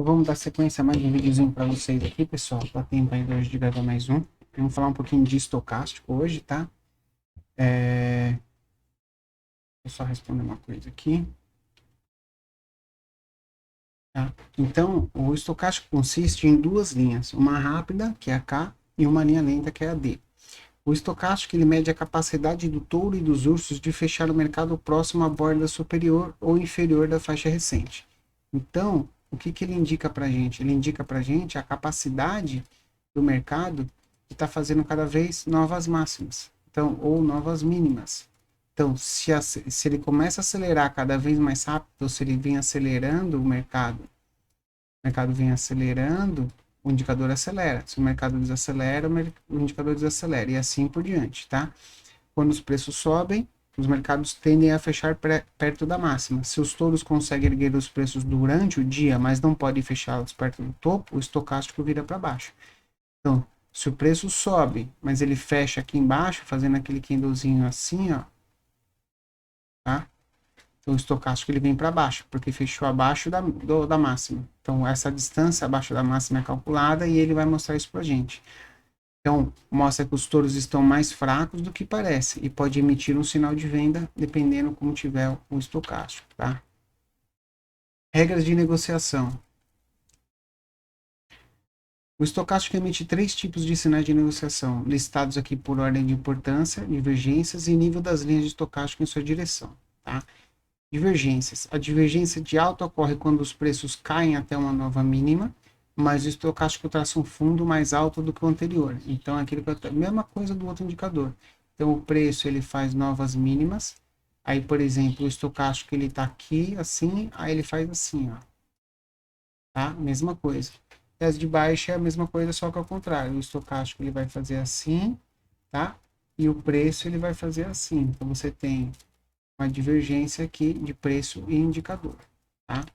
Vamos dar sequência a mais um videozinho para vocês aqui, pessoal. Dá tempo ainda hoje de gravar mais um. Vamos falar um pouquinho de estocástico hoje, tá? Vou só responder uma coisa aqui, tá? Então, o estocástico consiste em duas linhas, uma rápida, que é a K, e uma linha lenta, que é a D. O estocástico ele mede a capacidade do touro e dos ursos de fechar o mercado próximo à borda superior ou inferior da faixa recente. Então, o que, que ele indica para a gente? Ele indica para a gente a capacidade do mercado de estar fazendo cada vez novas máximas, então, ou novas mínimas. Então, se ele começa a acelerar cada vez mais rápido, ou se ele vem acelerando o mercado vem acelerando, o indicador acelera. Se o mercado desacelera, o indicador desacelera, e assim por diante, tá? Quando os preços sobem, os mercados tendem a fechar perto da máxima. Se os touros conseguem erguer os preços durante o dia, mas não podem fechá-los perto do topo, o estocástico vira para baixo. Então, se o preço sobe, mas ele fecha aqui embaixo, fazendo aquele candlezinho assim, ó, tá? Então, o estocástico ele vem para baixo, porque fechou abaixo da máxima. Então, essa distância abaixo da máxima é calculada e ele vai mostrar isso para a gente. Então, mostra que os touros estão mais fracos do que parece e pode emitir um sinal de venda dependendo como tiver o estocástico, tá? Regras de negociação. O estocástico emite três tipos de sinais de negociação, listados aqui por ordem de importância, divergências e nível das linhas de estocástico em sua direção, tá? Divergências. A divergência de alta ocorre quando os preços caem até uma nova mínima, mas o estocástico traça um fundo mais alto do que o anterior. Então, é aquilo que a mesma coisa do outro indicador. Então, o preço ele faz novas mínimas. Aí, por exemplo, o estocástico ele está aqui assim, aí ele faz assim, ó, tá? Mesma coisa. E as de baixo é a mesma coisa, só que ao contrário. O estocástico ele vai fazer assim, tá? E o preço ele vai fazer assim. Então, você tem uma divergência aqui de preço e indicador, tá?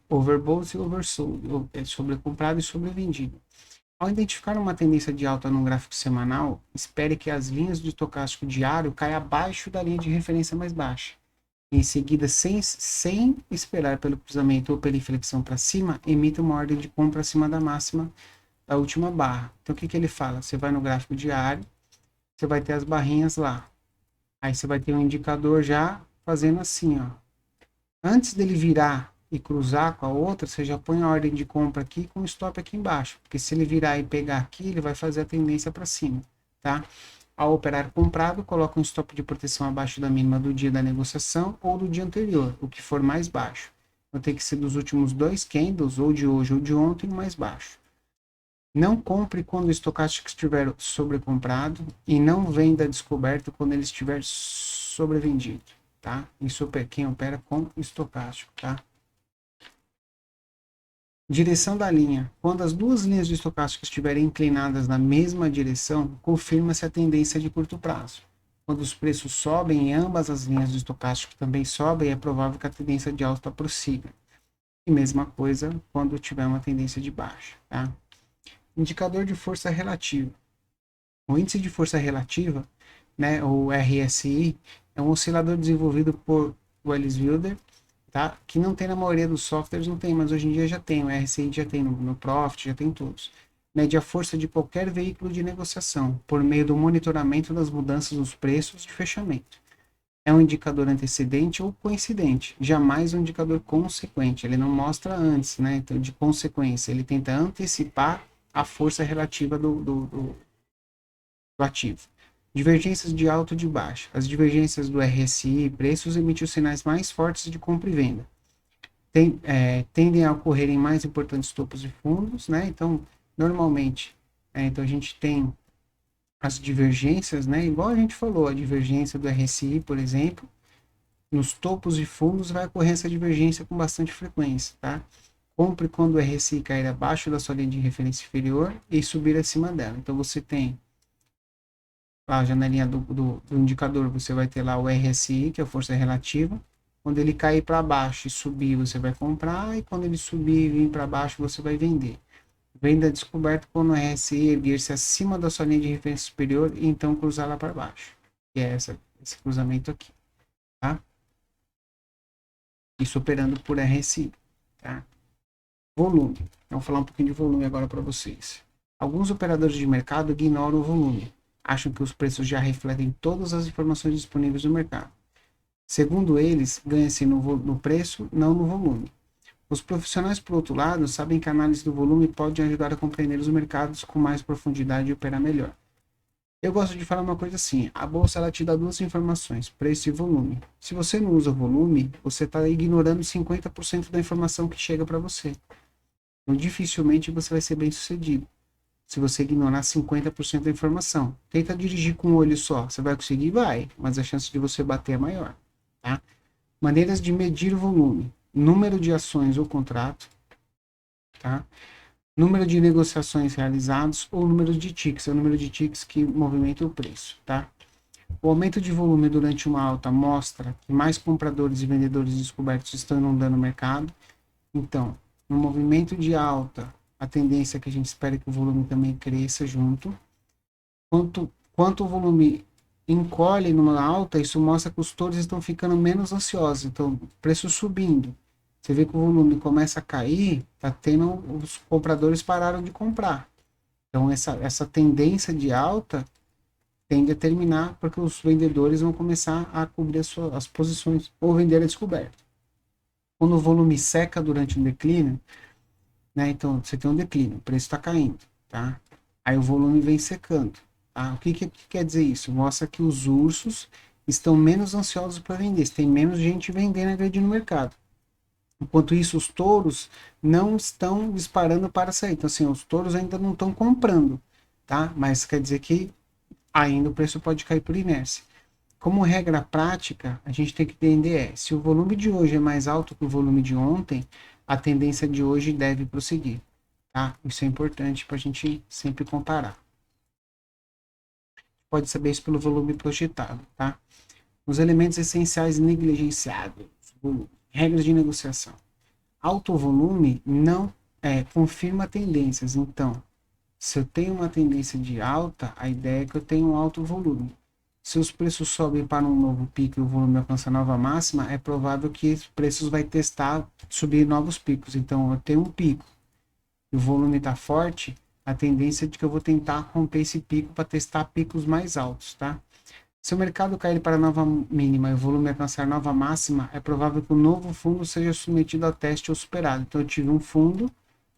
Overbought e oversold, sobrecomprado e sobrevendido. Ao identificar uma tendência de alta no gráfico semanal, espere que as linhas de estocástico diário caiam abaixo da linha de referência mais baixa. Em seguida, sem esperar pelo cruzamento ou pela inflexão para cima, emita uma ordem de compra acima da máxima da última barra. Então, o que, que ele fala? Você vai no gráfico diário, você vai ter as barrinhas lá. Aí você vai ter um indicador já fazendo assim, ó. Antes dele virar e cruzar com a outra, você já põe a ordem de compra aqui com o stop aqui embaixo. Porque se ele virar e pegar aqui, ele vai fazer a tendência para cima, tá? Ao operar comprado, coloca um stop de proteção abaixo da mínima do dia da negociação ou do dia anterior, o que for mais baixo. Vai ter que ser dos últimos dois candles, ou de hoje ou de ontem, mais baixo. Não compre quando o estocástico estiver sobrecomprado e não venda descoberto quando ele estiver sobrevendido, tá? Isso é quem opera com estocástico, tá? Direção da linha. Quando as duas linhas do estocástico estiverem inclinadas na mesma direção, confirma-se a tendência de curto prazo. Quando os preços sobem e ambas as linhas do estocástico também sobem, é provável que a tendência de alta prossiga. E mesma coisa quando tiver uma tendência de baixa, tá? Indicador de força relativa. O índice de força relativa, né, o RSI, é um oscilador desenvolvido por Willis Wilder, tá? Que não tem na maioria dos softwares, não tem, mas hoje em dia já tem, o RSI já tem no Profit, já tem todos. Mede a força de qualquer veículo de negociação, por meio do monitoramento das mudanças nos preços de fechamento. É um indicador antecedente ou coincidente, jamais um indicador consequente. Ele não mostra antes, né? Então, de consequência, ele tenta antecipar a força relativa do ativo. Divergências de alto e de baixo. As divergências do RSI e preços emitem os sinais mais fortes de compra e venda. Tendem a ocorrer em mais importantes topos e fundos, né? Então, normalmente, então a gente tem as divergências, né? Igual a gente falou, a divergência do RSI, por exemplo, nos topos e fundos vai ocorrer essa divergência com bastante frequência, tá? Compre quando o RSI cair abaixo da sua linha de referência inferior e subir acima dela. Então, você tem a janelinha do indicador, você vai ter lá o RSI, que é a força relativa. Quando ele cair para baixo e subir, você vai comprar, e quando ele subir e vir para baixo, você vai vender. Venda descoberta quando o RSI erguer-se acima da sua linha de referência superior e então cruzar lá para baixo. Que é esse cruzamento aqui, tá? Isso operando por RSI. tá? Volume. Eu vou falar um pouquinho de volume agora para vocês. Alguns operadores de mercado ignoram o volume, acham que os preços já refletem todas as informações disponíveis no mercado. Segundo eles, ganha-se no preço, não no volume. Os profissionais, por outro lado, sabem que a análise do volume pode ajudar a compreender os mercados com mais profundidade e operar melhor. Eu gosto de falar uma coisa assim, a bolsa ela te dá duas informações, preço e volume. Se você não usa volume, você está ignorando 50% da informação que chega para você. Então, dificilmente você vai ser bem sucedido se você ignorar 50% da informação. Tenta dirigir com um olho só, você vai conseguir? Vai, mas a chance de você bater é maior. Tá? Maneiras de medir o volume. Número de ações ou contrato, tá? Número de negociações realizadas ou número de ticks, é o número de ticks que movimenta o preço, tá? O aumento de volume durante uma alta mostra que mais compradores e vendedores descobertos estão inundando o mercado. Então, no movimento de alta, a tendência é que a gente espera que o volume também cresça junto. Quanto o volume encolhe numa alta, isso mostra que os touros estão ficando menos ansiosos, então preço subindo. Você vê que o volume começa a cair, tá tendo, os compradores pararam de comprar. Então essa tendência de alta tende a terminar porque os vendedores vão começar a cobrir as posições ou vender a descoberta. Quando o volume seca durante um declínio, né? Então você tem um declínio, o preço está caindo, tá? Aí o volume vem secando. Tá? O que quer dizer isso? Mostra que os ursos estão menos ansiosos para vender, tem menos gente vendendo e agredindo no mercado. Enquanto isso, os touros não estão disparando para sair. Então, assim, os touros ainda não estão comprando, tá? Mas quer dizer que ainda o preço pode cair por inércia. Como regra prática, a gente tem que entender se o volume de hoje é mais alto que o volume de ontem, a tendência de hoje deve prosseguir, tá? Isso é importante para a gente sempre comparar. Pode saber isso pelo volume projetado, tá? Os elementos essenciais negligenciados. Regras de negociação. Alto volume não confirma tendências. Então, se eu tenho uma tendência de alta, a ideia é que eu tenho um alto volume. Se os preços sobem para um novo pico e o volume alcança nova máxima, é provável que os preços vai testar subir novos picos. Então, eu tenho um pico e o volume está forte, a tendência é de que eu vou tentar romper esse pico para testar picos mais altos, tá? Se o mercado cair para nova mínima e o volume alcançar nova máxima, é provável que o novo fundo seja submetido a teste ou superado. Então eu tive um fundo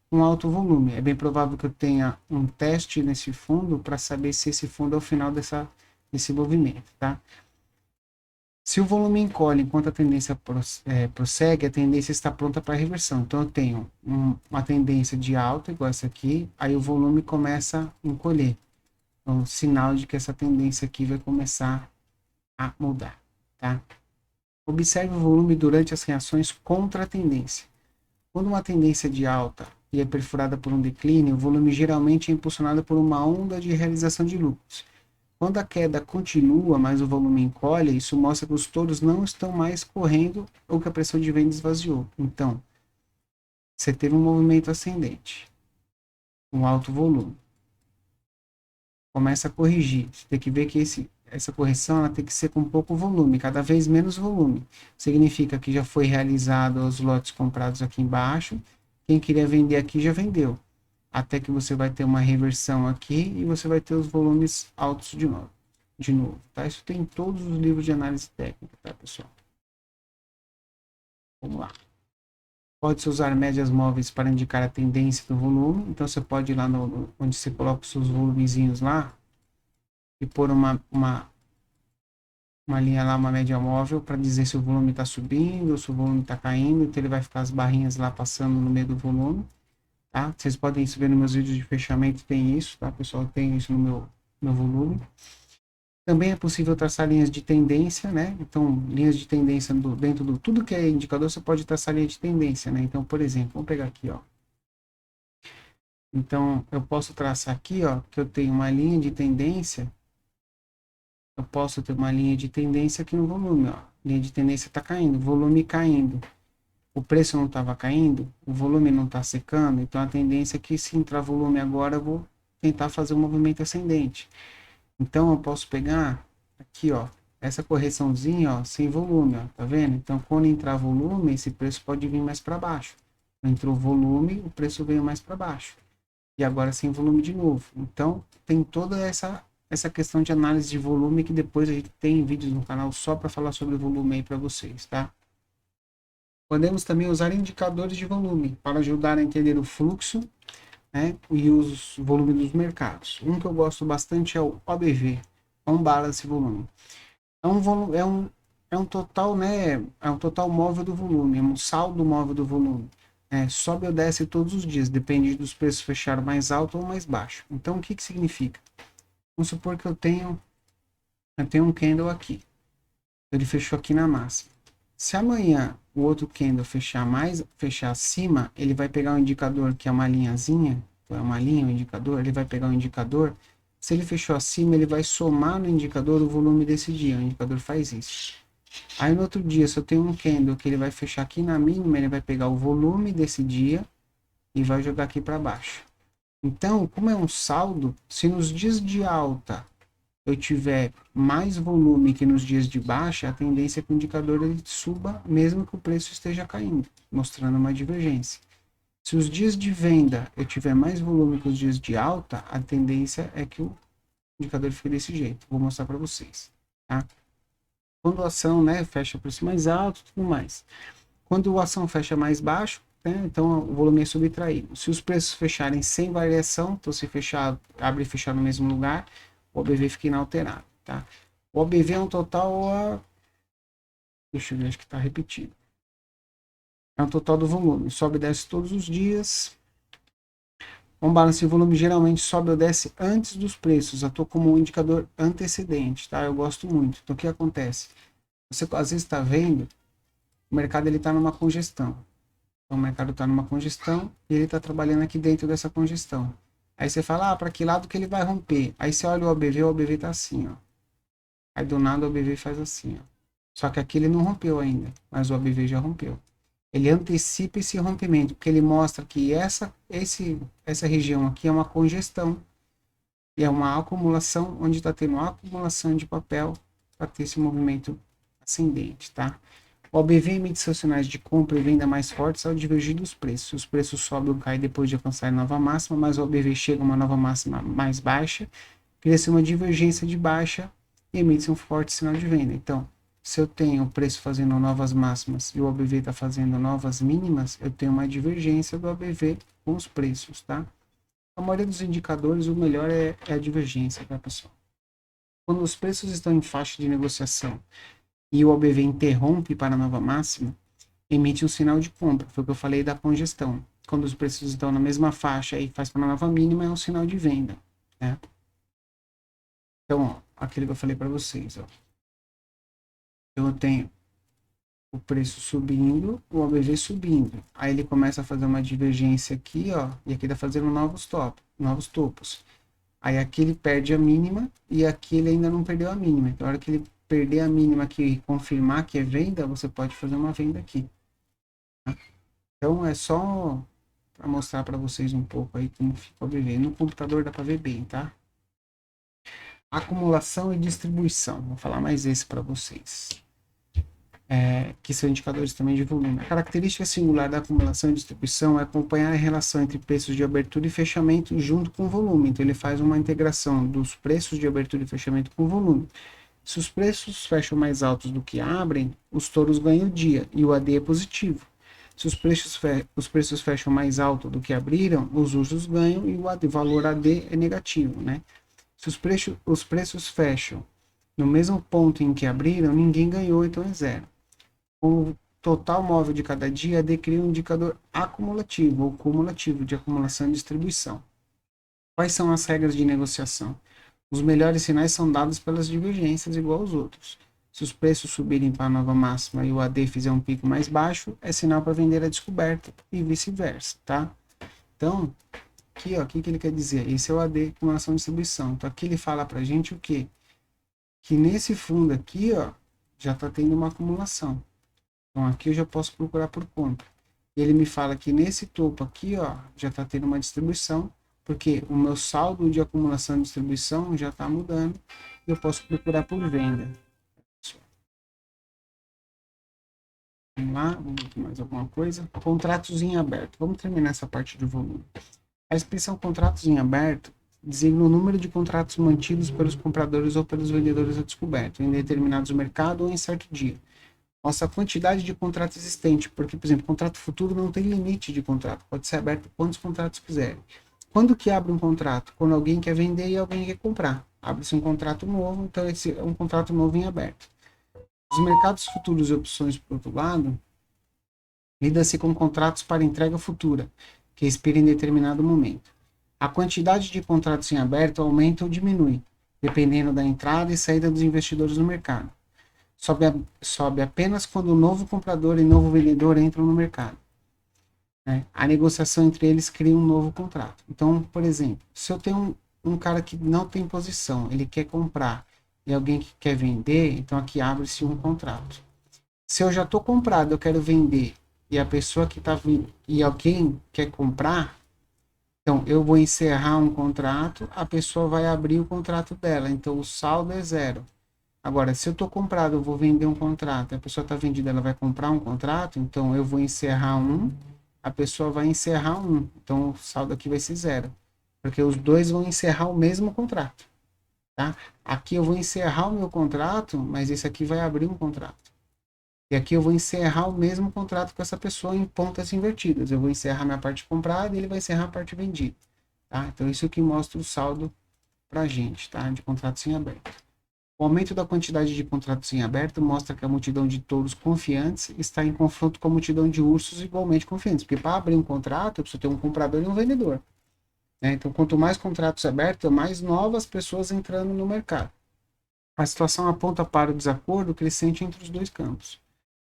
com alto volume. É bem provável que eu tenha um teste nesse fundo para saber se esse fundo é o final desse movimento, tá? Se o volume encolhe enquanto a tendência prossegue, a tendência está pronta para reversão. Então eu tenho uma tendência de alta, igual essa aqui, aí o volume começa a encolher. Então, sinal de que essa tendência aqui vai começar a mudar, tá? Observe o volume durante as reações contra a tendência. Quando uma tendência de alta e é perfurada por um declínio, o volume geralmente é impulsionado por uma onda de realização de lucros. Quando a queda continua, mas o volume encolhe, isso mostra que os touros não estão mais correndo ou que a pressão de venda esvaziou. Então, você teve um movimento ascendente, um alto volume. Começa a corrigir. Você tem que ver que essa correção ela tem que ser com pouco volume, cada vez menos volume. Significa que já foi realizado os lotes comprados aqui embaixo. Quem queria vender aqui já vendeu. Até que você vai ter uma reversão aqui e você vai ter os volumes altos de novo, tá? Isso tem em todos os livros de análise técnica, tá, pessoal? Vamos lá. Pode-se usar médias móveis para indicar a tendência do volume. Então, você pode ir lá onde você coloca os seus volumezinhos lá e pôr uma linha lá, uma média móvel, para dizer se o volume está subindo ou se o volume está caindo. Então, ele vai ficar as barrinhas lá passando no meio do volume. Tá? Vocês podem ver nos meus vídeos de fechamento, tem isso, tá, pessoal? Tem isso no meu volume. Também é possível traçar linhas de tendência, né? Então, linhas de tendência dentro do tudo que é indicador, você pode traçar linha de tendência, né? Então, por exemplo, vamos pegar aqui, ó. Então, eu posso traçar aqui, ó, que eu tenho uma linha de tendência. Eu posso ter uma linha de tendência aqui no volume, ó. Linha de tendência está caindo, volume caindo. O preço não estava caindo, o volume não está secando, então a tendência é que se entrar volume agora, eu vou tentar fazer um movimento ascendente. Então eu posso pegar aqui, ó, essa correçãozinha, ó, sem volume, ó, tá vendo? Então quando entrar volume, esse preço pode vir mais para baixo. Entrou volume, o preço veio mais para baixo. E agora sem volume de novo. Então, tem toda essa questão de análise de volume que depois a gente tem vídeos no canal só para falar sobre volume aí para vocês, tá? Podemos também usar indicadores de volume para ajudar a entender o fluxo, né, e os volumes dos mercados. Um que eu gosto bastante é o OBV, On Balance Volume. É um total, né, é um total móvel do volume, é um saldo móvel do volume. Sobe ou desce todos os dias, depende dos preços fechar mais alto ou mais baixo. Então, o que significa? Vamos supor que eu tenho um candle aqui. Ele fechou aqui na máxima. Se amanhã o outro candle fechar acima, ele vai pegar um indicador que é uma linhazinha, é uma linha, um indicador, ele vai pegar um indicador. Se ele fechou acima, ele vai somar no indicador o volume desse dia. O indicador faz isso. Aí no outro dia, se eu tenho um candle que ele vai fechar aqui na mínima, ele vai pegar o volume desse dia e vai jogar aqui para baixo. Então, como é um saldo, se nos dias de alta eu tiver mais volume que nos dias de baixa, a tendência é que o indicador ele suba, mesmo que o preço esteja caindo, mostrando uma divergência. Se os dias de venda eu tiver mais volume que os dias de alta, a tendência é que o indicador fique desse jeito. Vou mostrar para vocês, tá? Quando a ação, né, fecha o preço mais alto, tudo mais. Quando a ação fecha mais baixo, né, então o volume é subtraído. Se os preços fecharem sem variação, então se fechar, abre e fechar no mesmo lugar, o OBV fica inalterado, tá? O OBV é um total, deixa eu ver, acho que está repetido. É um total do volume, sobe e desce todos os dias. Um balance de volume geralmente sobe ou desce antes dos preços, atua como um indicador antecedente, tá? Eu gosto muito. Então o que acontece? Você às vezes está vendo, o mercado ele está numa congestão. Então o mercado está numa congestão e ele está trabalhando aqui dentro dessa congestão. Aí você fala, para que lado que ele vai romper? Aí você olha o OBV está assim, ó. Aí do nada o OBV faz assim, ó. Só que aqui ele não rompeu ainda, mas o OBV já rompeu. Ele antecipa esse rompimento, porque ele mostra que essa região aqui é uma congestão e é uma acumulação, onde está tendo uma acumulação de papel para ter esse movimento ascendente, tá? O OBV emite seus sinais de compra e venda mais fortes ao divergir dos preços. Os preços sobem ou caem depois de alcançar a nova máxima, mas o OBV chega a uma nova máxima mais baixa, cria-se uma divergência de baixa e emite um forte sinal de venda. Então, se eu tenho o preço fazendo novas máximas e o OBV está fazendo novas mínimas, eu tenho uma divergência do OBV com os preços, tá? A maioria dos indicadores, o melhor é a divergência, tá, pessoal? Quando os preços estão em faixa de negociação e o OBV interrompe para a nova máxima, emite um sinal de compra. Foi o que eu falei da congestão. Quando os preços estão na mesma faixa e faz para a nova mínima, é um sinal de venda, né? Então, ó, aquilo que eu falei para vocês, ó. Eu tenho o preço subindo, o OBV subindo. Aí ele começa a fazer uma divergência aqui, ó, e aqui está fazendo novos topos. Aí aqui ele perde a mínima e aqui ele ainda não perdeu a mínima. Então, na hora que ele perder a mínima aqui e confirmar que é venda, você pode fazer uma venda aqui. Tá? Então, é só para mostrar para vocês um pouco aí como fica o OBV. No computador dá para ver bem, tá? Acumulação e distribuição. Vou falar mais esse para vocês. Que são indicadores também de volume. A característica singular da acumulação e distribuição é acompanhar a relação entre preços de abertura e fechamento junto com o volume. Então, ele faz uma integração dos preços de abertura e fechamento com o volume. Se os preços fecham mais altos do que abrem, os touros ganham o dia e o AD é positivo. Se os preços fecham mais alto do que abriram, os ursos ganham e o valor AD é negativo, né? Se os preços fecham no mesmo ponto em que abriram, ninguém ganhou, então é zero. O total móvel de cada dia decria um indicador acumulativo ou cumulativo de acumulação e distribuição. Quais são as regras de negociação? Os melhores sinais são dados pelas divergências igual aos outros. Se os preços subirem para a nova máxima e o AD fizer um pico mais baixo, é sinal para vender a descoberta e vice-versa, tá? Então, aqui, ó, o que ele quer dizer? Esse é o AD, acumulação e distribuição. Então, aqui ele fala para a gente o quê? Que nesse fundo aqui, ó, já está tendo uma acumulação. Então, aqui eu já posso procurar por compra. E ele me fala que nesse topo aqui, ó, já está tendo uma distribuição, porque o meu saldo de acumulação e distribuição já está mudando e eu posso procurar por venda. Vamos lá, vamos ver mais alguma coisa. Contratos em aberto. Vamos terminar essa parte de volume. A expressão contratos em aberto designa o número de contratos mantidos pelos compradores ou pelos vendedores a descoberto, em determinados mercados ou em certo dia. Nossa quantidade de contrato existente, porque, por exemplo, contrato futuro não tem limite de contrato, pode ser aberto quantos contratos quiserem. Quando que abre um contrato? Quando alguém quer vender e alguém quer comprar. Abre-se um contrato novo, então esse é um contrato novo em aberto. Os mercados futuros e opções, por outro lado, lida-se com contratos para entrega futura, que expira em determinado momento. A quantidade de contratos em aberto aumenta ou diminui, dependendo da entrada e saída dos investidores no mercado. Sobe apenas quando o novo comprador e novo vendedor entram no mercado. Né? A negociação entre eles cria um novo contrato. Então, por exemplo, se eu tenho um cara que não tem posição, ele quer comprar, e alguém que quer vender, então aqui abre-se um contrato. Se eu já estou comprado, eu quero vender, e a pessoa que está e alguém quer comprar, então eu vou encerrar um contrato, a pessoa vai abrir o contrato dela, então o saldo é zero. Agora, se eu estou comprado, eu vou vender um contrato, a pessoa está vendida, ela vai comprar um contrato, então eu vou encerrar um, a pessoa vai encerrar um, então o saldo aqui vai ser zero, porque os dois vão encerrar o mesmo contrato, tá? Aqui eu vou encerrar o meu contrato, mas esse aqui vai abrir um contrato. E aqui eu vou encerrar o mesmo contrato com essa pessoa em pontas invertidas. Eu vou encerrar minha parte comprada e ele vai encerrar a parte vendida, tá? Então isso que mostra o saldo para a gente, tá? De contratos em aberto. O aumento da quantidade de contratos em aberto mostra que a multidão de touros confiantes está em confronto com a multidão de ursos igualmente confiantes. Porque para abrir um contrato, eu preciso ter um comprador e um vendedor. Né? Então, quanto mais contratos abertos, mais novas pessoas entrando no mercado. A situação aponta para o desacordo crescente entre os dois campos.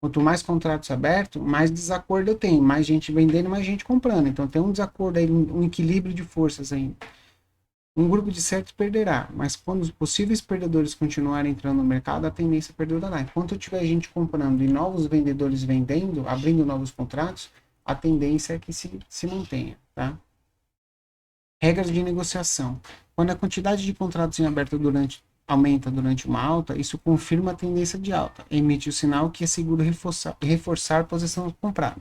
Quanto mais contratos abertos, mais desacordo eu tenho. Mais gente vendendo, mais gente comprando. Então, tem um desacordo aí, um equilíbrio de forças ainda. Um grupo de certos perderá, mas quando os possíveis perdedores continuarem entrando no mercado, a tendência perdurará. Enquanto tiver gente comprando e novos vendedores vendendo, abrindo novos contratos, a tendência é que se mantenha. Tá? Regras de negociação. Quando a quantidade de contratos em aberto aumenta durante uma alta, isso confirma a tendência de alta. Emite o sinal que é seguro reforçar a posição comprada.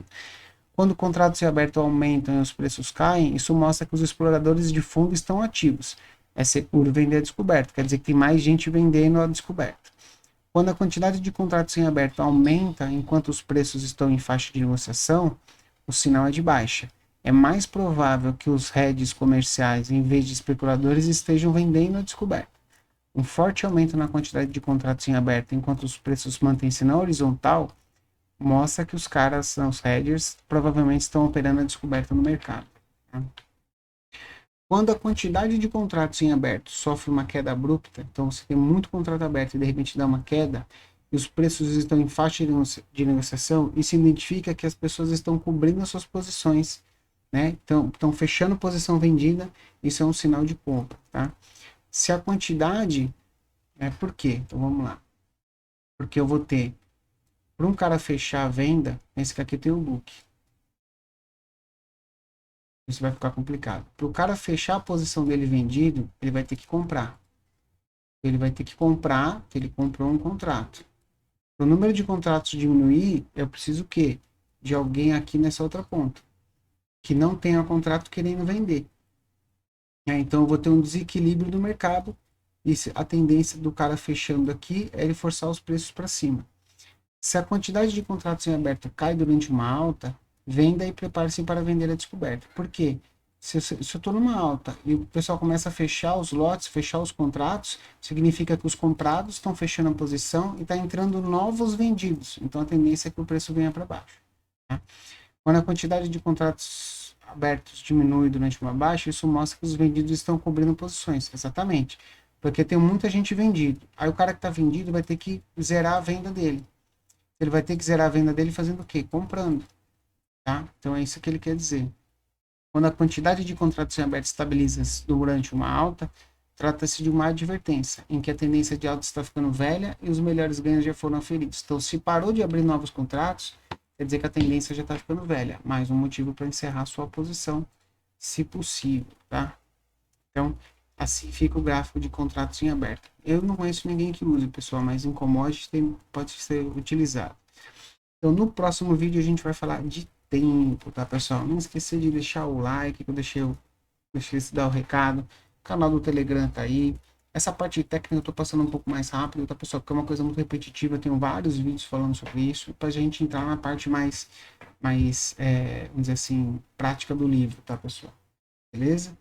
Quando contratos em aberto aumentam e os preços caem, isso mostra que os exploradores de fundo estão ativos. É seguro vender a descoberto, quer dizer que tem mais gente vendendo a descoberto. Quando a quantidade de contratos em aberto aumenta enquanto os preços estão em faixa de negociação, o sinal é de baixa. É mais provável que os hedges comerciais, em vez de especuladores, estejam vendendo a descoberto. Um forte aumento na quantidade de contratos em aberto enquanto os preços mantêm-se na horizontal mostra que os caras, os hedgers, provavelmente estão operando a descoberta no mercado. Tá? Quando a quantidade de contratos em aberto sofre uma queda abrupta, então você tem muito contrato aberto e de repente dá uma queda, e os preços estão em faixa de negociação, isso identifica que as pessoas estão cobrindo as suas posições, né? Estão fechando posição vendida, isso é um sinal de compra. Tá? Se a quantidade, por quê? Então vamos lá. Porque eu vou ter para um cara fechar a venda, esse aqui tem o book. Isso vai ficar complicado. Para o cara fechar a posição dele vendido, ele vai ter que comprar. Ele vai ter que comprar, que ele comprou um contrato. Para o número de contratos diminuir, eu preciso o quê? De alguém aqui nessa outra ponta. Que não tenha contrato querendo vender. Então eu vou ter um desequilíbrio do mercado. E a tendência do cara fechando aqui é ele forçar os preços para cima. Se a quantidade de contratos em aberto cai durante uma alta, venda e prepare-se para vender a descoberta. Por quê? Se eu estou numa alta e o pessoal começa a fechar os lotes, fechar os contratos, significa que os comprados estão fechando a posição e está entrando novos vendidos. Então a tendência é que o preço venha para baixo. Tá? Quando a quantidade de contratos abertos diminui durante uma baixa, isso mostra que os vendidos estão cobrindo posições. Exatamente. Porque tem muita gente vendido. Aí o cara que está vendido vai ter que zerar a venda dele. Ele vai ter que zerar a venda dele fazendo o quê? Comprando. Tá? Então é isso que ele quer dizer. Quando a quantidade de contratos em aberto estabiliza durante uma alta, trata-se de uma advertência, em que a tendência de alta está ficando velha e os melhores ganhos já foram aferidos. Então, se parou de abrir novos contratos, quer dizer que a tendência já está ficando velha. Mais um motivo para encerrar sua posição, se possível. Tá? Então, assim fica o gráfico de contratos em aberto. Eu não conheço ninguém que use, pessoal, mas em commodities pode ser utilizado. Então, no próximo vídeo a gente vai falar de tempo, tá, pessoal? Não esquecer de deixar o like, que eu deixei de dar o recado. O canal do Telegram tá aí. Essa parte técnica eu tô passando um pouco mais rápido, tá, pessoal? Porque é uma coisa muito repetitiva. Eu tenho vários vídeos falando sobre isso, pra gente entrar na parte vamos dizer assim, prática do livro, tá, pessoal? Beleza?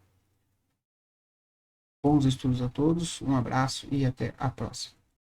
Bons estudos a todos, um abraço e até a próxima.